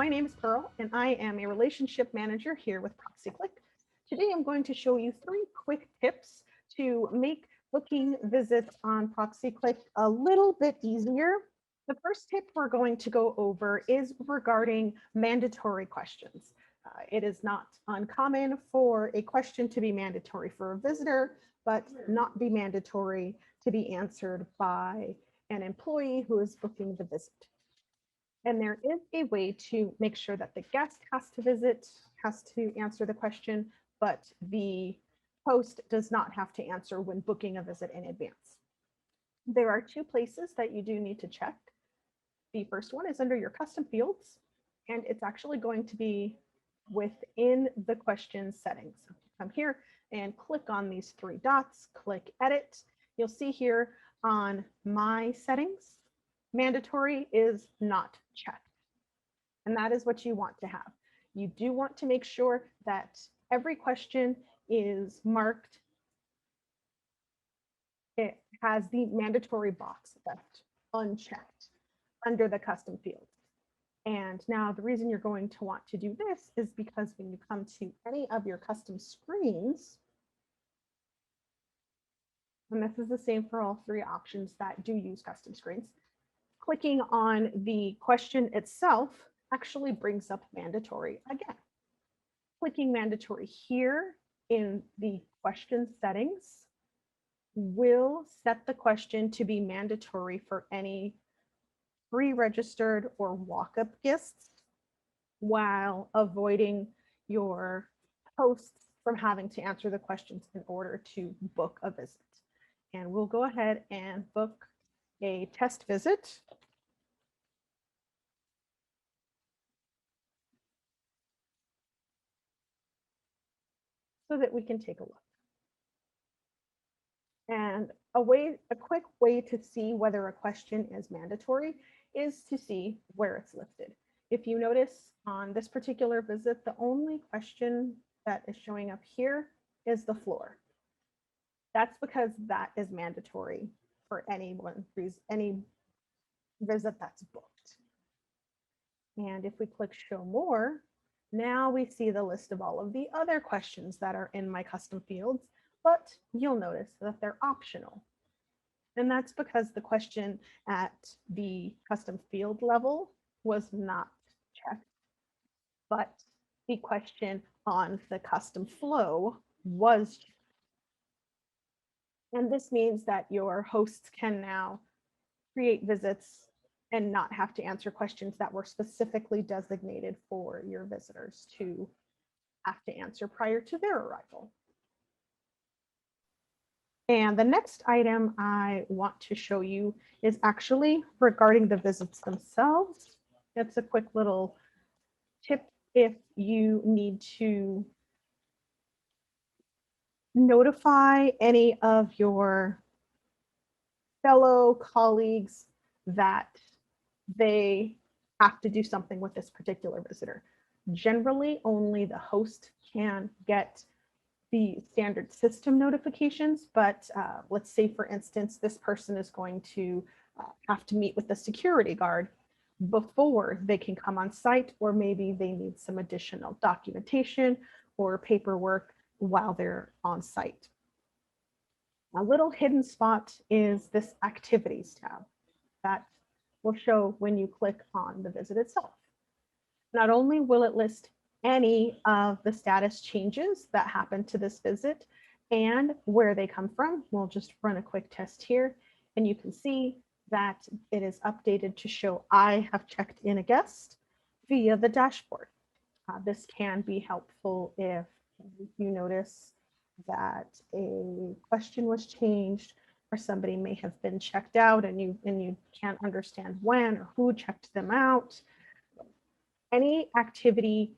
my name is Pearl, and I am a relationship manager here with Proxyclick. Today, I'm going to show you 3 quick tips to make booking visits on Proxyclick a little bit easier. The first tip we're going to go over is regarding mandatory questions. It is not uncommon for a question to be mandatory for a visitor, but not be mandatory to be answered by an employee who is booking the visit. And there is a way to make sure that the guest has to answer the question, but the host does not have to answer when booking a visit in advance. There are 2 places that you do need to check. The first one is under your custom fields, and it's actually going to be within the question settings. So come here and click on these 3 dots, click edit. You'll see here on my settings, mandatory is not checked. And that is what you want to have. You do want to make sure that every question is marked. It has the mandatory box left unchecked under the custom fields. And now the reason you're going to want to do this is because when you come to any of your custom screens, and this is the same for all 3 options that do use custom screens, clicking on the question itself actually brings up mandatory again. Clicking mandatory here in the question settings will set the question to be mandatory for any pre-registered or walk-up guests, while avoiding your hosts from having to answer the questions in order to book a visit. And we'll go ahead and book a test visit. So that we can take a look. And a quick way to see whether a question is mandatory is to see where it's listed. If you notice on this particular visit, the only question that is showing up here is the floor. That's because that is mandatory for any visit that's booked. And if we click show more, now we see the list of all of the other questions that are in my custom fields, but you'll notice that they're optional. And that's because the question at the custom field level was not checked, but the question on the custom flow was checked. And this means that your hosts can now create visits and not have to answer questions that were specifically designated for your visitors to have to answer prior to their arrival. And the next item I want to show you is actually regarding the visits themselves. It's a quick little tip if you need to notify any of your fellow colleagues that they have to do something with this particular visitor. Generally, only the host can get the standard system notifications, but let's say, for instance, this person is going to have to meet with the security guard before they can come on site, or maybe they need some additional documentation or paperwork while they're on site. A little hidden spot is this activities tab that will show when you click on the visit itself. Not only will it list any of the status changes that happen to this visit and where they come from, we'll just run a quick test here, and you can see that it is updated to show I have checked in a guest via the dashboard. This can be helpful if you notice that a question was changed, or somebody may have been checked out and you can't understand when or who checked them out. Any activity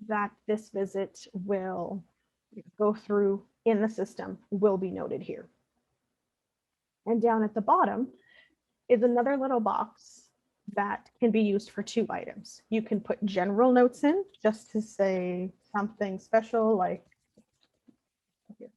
that this visit will go through in the system will be noted here. And down at the bottom is another little box that can be used for 2 items. You can put general notes in just to say something special like here.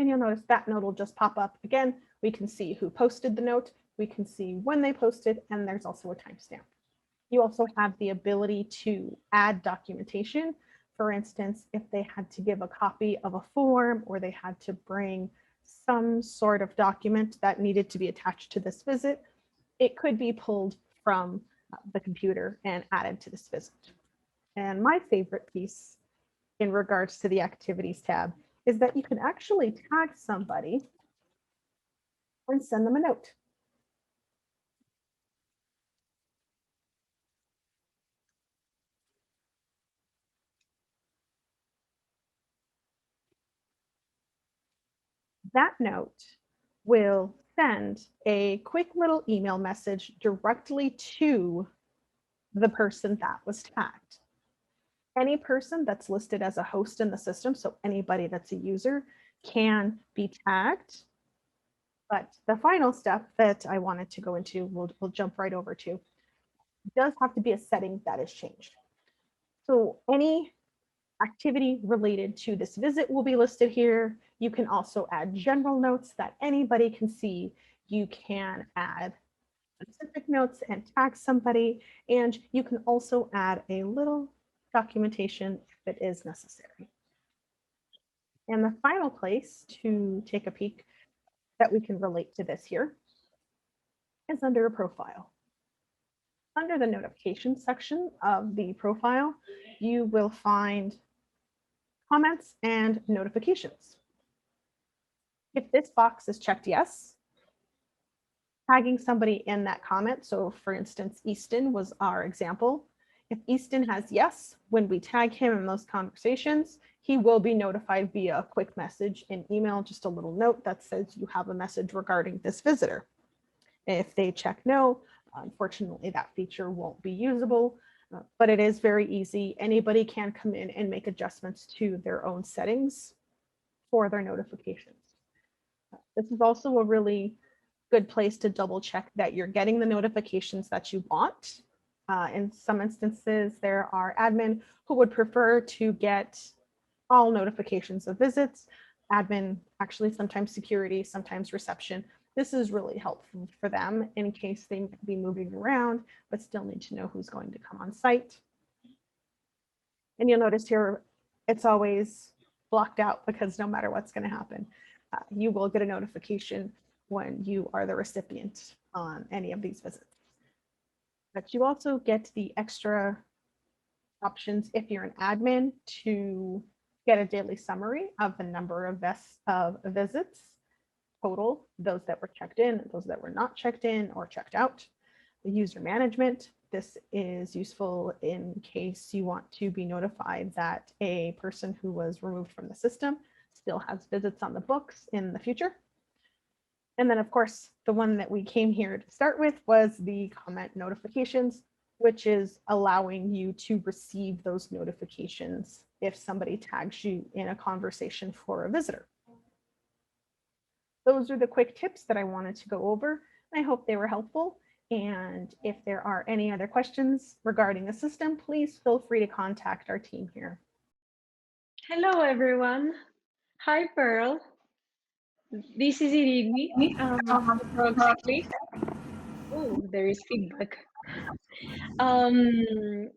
And you'll notice that note will just pop up. Again, we can see who posted the note, we can see when they posted, and there's also a timestamp. You also have the ability to add documentation. For instance, if they had to give a copy of a form or they had to bring some sort of document that needed to be attached to this visit, it could be pulled from the computer and added to this visit. And my favorite piece in regards to the activities tab is that you can actually tag somebody and send them a note. That note will send a quick little email message directly to the person that was tagged. Any person that's listed as a host in the system, so anybody that's a user, can be tagged. But the final step that I wanted to go into, we'll jump right over to, does have to be a setting that is changed. So any activity related to this visit will be listed here. You can also add general notes that anybody can see. You can add specific notes and tag somebody, and you can also add a little documentation if it is necessary. And the final place to take a peek that we can relate to this here is under a profile. Under the notification section of the profile, you will find comments and notifications. If this box is checked yes, tagging somebody in that comment, so for instance, Easton was our example. If Easton has yes, when we tag him in those conversations, he will be notified via a quick message in email, just a little note that says you have a message regarding this visitor. If they check no, unfortunately, that feature won't be usable, but it is very easy. Anybody can come in and make adjustments to their own settings for their notifications. This is also a really good place to double check that you're getting the notifications that you want. In some instances, there are admin who would prefer to get all notifications of visits. Admin, actually sometimes security, sometimes reception. This is really helpful for them in case they might be moving around, but still need to know who's going to come on site. And you'll notice here, it's always blocked out because no matter what's going to happen, you will get a notification when you are the recipient on any of these visits. But you also get the extra options if you're an admin to get a daily summary of the number of visits total, those that were checked in, those that were not checked in or checked out. The user management, this is useful in case you want to be notified that a person who was removed from the system still has visits on the books in the future. And then, of course, the one that we came here to start with was the comment notifications, which is allowing you to receive those notifications if somebody tags you in a conversation for a visitor. Those are the quick tips that I wanted to go over. I hope they were helpful. And if there are any other questions regarding the system, please feel free to contact our team here. Hello, everyone. Hi, Pearl. This is Eirini from Proxyclick. Oh, there is feedback. And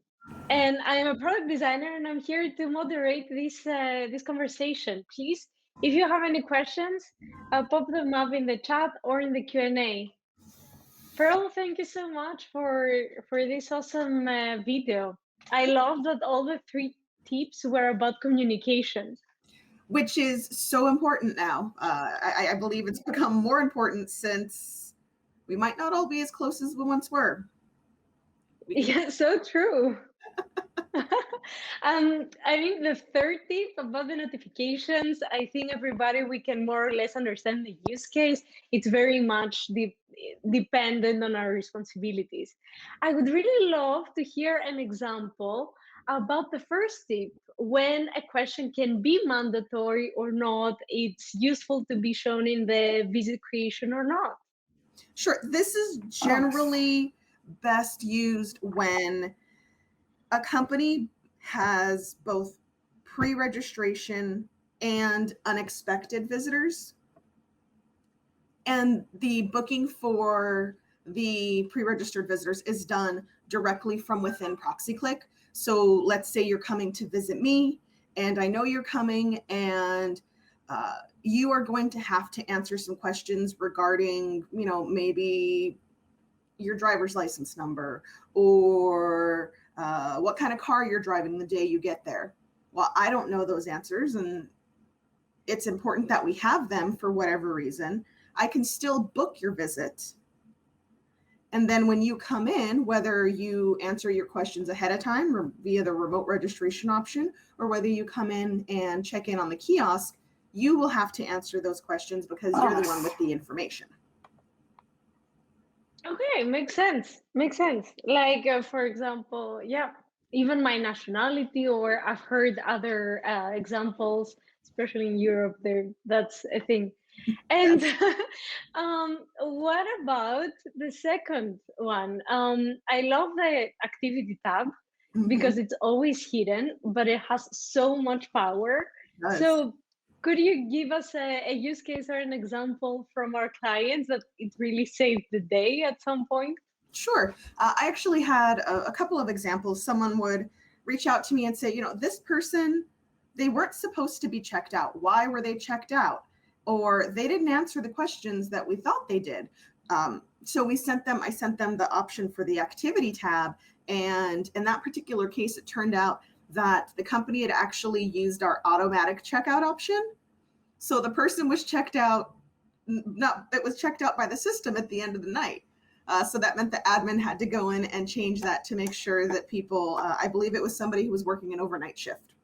I am a product designer, and I'm here to moderate this conversation. Please, if you have any questions, pop them up in the chat or in the Q&A. Pearl, thank you so much for this awesome video. I love that all the 3 tips were about communication. Which is so important now. I believe it's become more important since we might not all be as close as we once were. Yeah, so true. I think the 3rd tip about the notifications, I think everybody, we can more or less understand the use case. It's very much dependent on our responsibilities. I would really love to hear an example about the 1st tip, when a question can be mandatory or not, it's useful to be shown in the visit creation or not. Sure, this is generally best used when a company has both pre-registration and unexpected visitors. And the booking for the pre-registered visitors is done directly from within Proxyclick. So let's say you're coming to visit me, and I know you're coming, and you are going to have to answer some questions regarding, maybe your driver's license number, or what kind of car you're driving the day you get there. Well, I don't know those answers, and it's important that we have them for whatever reason. I can still book your visit. And then when you come in, whether you answer your questions ahead of time or via the remote registration option, or whether you come in and check in on the kiosk, you will have to answer those questions because you're the one with the information. Okay, makes sense. Makes sense. Like, for example, yeah, even my nationality, or I've heard other examples, especially in Europe, that's a thing. And what about the second one? I love the activity tab because it's always hidden, but it has so much power. Yes. So could you give us a use case or an example from our clients that it really saved the day at some point? Sure. I actually had a couple of examples. Someone would reach out to me and say, this person, they weren't supposed to be checked out. Why were they checked out? Or they didn't answer the questions that we thought they did. So I sent them the option for the activity tab. And in that particular case, it turned out that the company had actually used our automatic checkout option. So the person was checked out, it was checked out by the system at the end of the night. So that meant the admin had to go in and change that to make sure that people, I believe it was somebody who was working an overnight shift.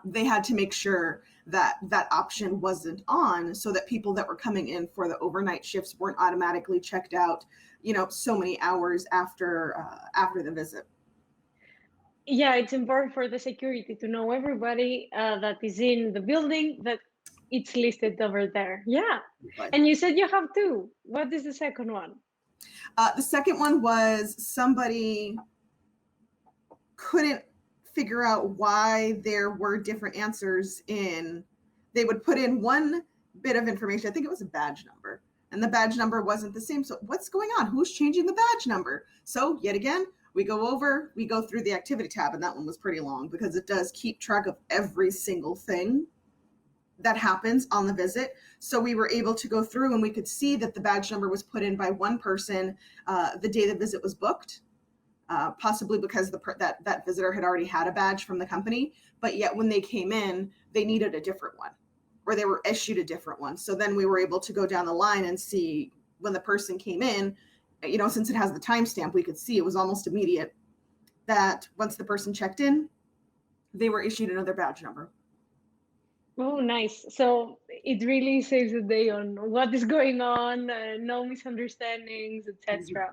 They had to make sure that that option wasn't on so that people that were coming in for the overnight shifts weren't automatically checked out, so many hours after the visit. Yeah, it's important for the security to know everybody that is in the building, that it's listed over there. Yeah. And you said you have two. What is the second one? The second one was somebody couldn't figure out why there were different answers they would put in one bit of information. I think it was a badge number, and the badge number wasn't the same. So what's going on? Who's changing the badge number? So yet again, we go through the activity tab, and that one was pretty long because it does keep track of every single thing that happens on the visit. So we were able to go through and we could see that the badge number was put in by one person the day the visit was booked, possibly because that visitor had already had a badge from the company, but yet when they came in, they needed a different one, or they were issued a different one. So then we were able to go down the line and see when the person came in, since it has the timestamp, we could see it was almost immediate that once the person checked in, they were issued another badge number. Oh, nice. So it really saves the day on what is going on, no misunderstandings, etc.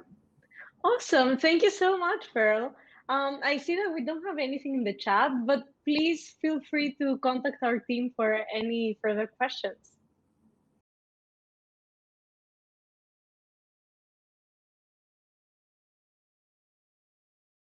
Awesome. Thank you so much, Pearl. I see that we don't have anything in the chat, but please feel free to contact our team for any further questions.